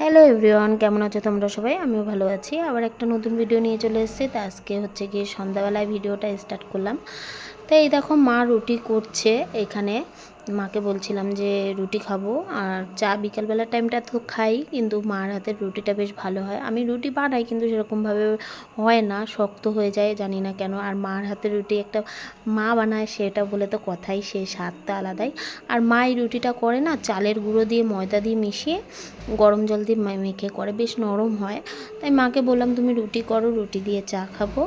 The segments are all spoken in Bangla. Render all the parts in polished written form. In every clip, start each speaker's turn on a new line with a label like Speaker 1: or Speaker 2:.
Speaker 1: হ্যালো এভরিওয়ান, কেমন আছো তোমরা সবাই? আমিও ভালো আছি। আবার একটা নতুন ভিডিও নিয়ে চলে এসেছি। তা আজকে হচ্ছে গিয়ে সন্ধ্যাবেলায় ভিডিওটা স্টার্ট করলাম। তো এই দেখো মা রুটি করছে এখানে। মাকে বলছিলাম যে রুটি খাবো, আর চা বিকালবেলার টাইমটা তো খাই, কিন্তু মার হাতের রুটিটা বেশ ভালো হয়। আমি রুটি বানাই কিন্তু সেরকমভাবে হয় না, শক্ত হয়ে যায়, জানি না কেন। আর মার হাতের রুটি একটা মা বানায় সেটা বলে তো কথাই, সে স্বাদটা আলাদাই। আর মা এই রুটিটা করে না চালের গুঁড়ো দিয়ে ময়দা দিয়ে মিশিয়ে গরম জল দিয়ে মেখে করে, বেশ নরম হয়। তাই মাকে বললাম তুমি রুটি করো, রুটি দিয়ে চা খাবো।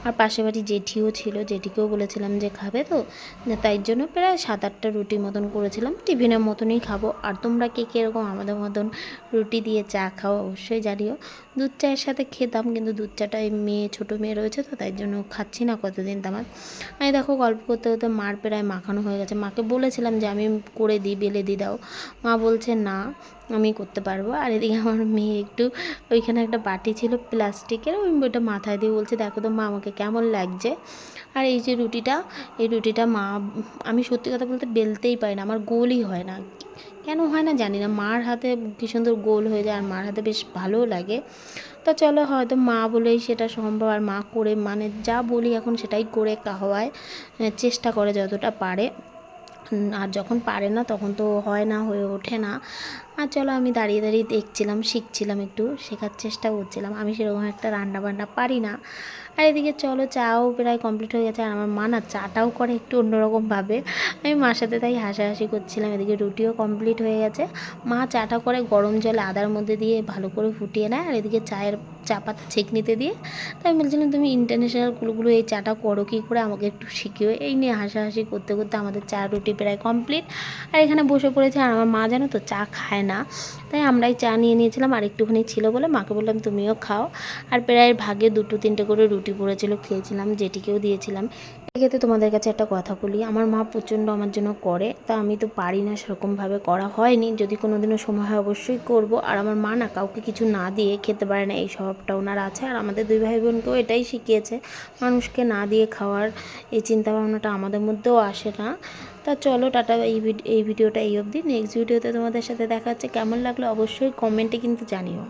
Speaker 1: আর পাশে বাড়ি জেঠিও ছিল, জেঠিকেও বলেছিলাম যে খাবে তো, তাই জন্য প্রায় 7-8টা রুটি মতন করেছিলাম, টিফিনের মতনই খাবো। আর তোমরা কে কীরকম আমাদের মতন রুটি দিয়ে চা খাও অবশ্যই জানিও। দুধ চায়ের সাথে খেতাম, কিন্তু দুধ চাটা এই মেয়ে, ছোটো মেয়ে রয়েছে তো, তাই জন্য খাচ্ছি না কতদিন তামার। আমি দেখো গল্প করতে করতে মার প্রায় মাখানো হয়ে গেছে। মাকে বলেছিলাম যে আমি করে দিই, বেলে দিয়ে দাও। মা বলছে না আমি করতে পারবো। আর এদিকে আমার মেয়ে একটু, ওইখানে একটা বাটি ছিল প্লাস্টিকের, ওইটা মাথায় দিয়ে বলছে দেখো তো মা আমাকে কেমন লাগছে। আর এই যে রুটিটা, এই রুটিটা মা, আমি সত্যি কথা বলতে বেলতেই পারি না, আমার গোলই হয় না। কেন হয় না জানি না, মার হাতে কী সুন্দর গোল হয়ে যায়, আর মার হাতে বেশ ভালোও লাগে। তা চলো, হয়তো মা বলেই সেটা সম্ভব, আর মা করে মানে যা বলি এখন সেটাই করে খাওয়ায়, চেষ্টা করে যতটা পারে। আর যখন পারে না তখন তো হয় না, হয়ে ওঠে না। আর চলো, আমি দাঁড়িয়ে দাঁড়িয়ে দেখছিলাম, শিখছিলাম, একটু শেখার চেষ্টা করছিলাম। আমি সেরকম একটা রান্না বান্না পারি না। আর এদিকে চলো, চাও প্রায় কমপ্লিট হয়ে গেছে। আর আমার মা না চাটাও করে একটু অন্যরকমভাবে, আমি মার সাথে তাই হাসাহাসি করছিলাম। এদিকে রুটিও কমপ্লিট হয়ে গেছে। মা চাটা করে গরম জলে আদার মধ্যে দিয়ে ভালো করে ফুটিয়ে নেয়, আর এদিকে চায়ের চা পাতা ছেঁকনিতে দিয়ে। তাই আমি বলছিলাম তুমি ইন্টারন্যাশনাল কুলুকুলু এই চাটা করো কী করে, আমাকে একটু শিখিও। এই নিয়ে হাসাহাসি করতে করতে আমাদের চা রুটি প্রায় কমপ্লিট। আর এখানে বসে পড়েছে। আর আমার মা জানো তো চা খায় না, তাই আমরাই চা নিয়ে নিয়েছিলাম। আর একটুখানি ছিল বলে মাকে বললাম তুমিও খাও। আর প্রায় ভাগে 2-3টে করে রুটি পড়েছিল, খেয়েছিলাম, জেঠিকেও দিয়েছিলাম। এক্ষেত্রে তোমাদের কাছে একটা কথা বলি, আমার মা প্রচণ্ড আমার জন্য করে, তা আমি তো পারি না, সেরকমভাবে করা হয়নি। যদি কোনো দিনও সময় হয় অবশ্যই করব। আর আমার মা না কাউকে কিছু না দিয়ে খেতে পারে না, এই স্বভাবটা ওনার আছে। আর আমাদের 2 ভাই বোনকেও এটাই শিখিয়েছে, মানুষকে না দিয়ে খাওয়ার এই চিন্তাভাবনাটা আমাদের মধ্যেও আসে না। তা চলো টাটা, এই ভিডিওটা এই অবধি। নেক্সট ভিডিওতে তোমাদের সাথে দেখা হচ্ছে। কেমন লাগলো অবশ্যই কমেন্টে কিন্তু জানিও।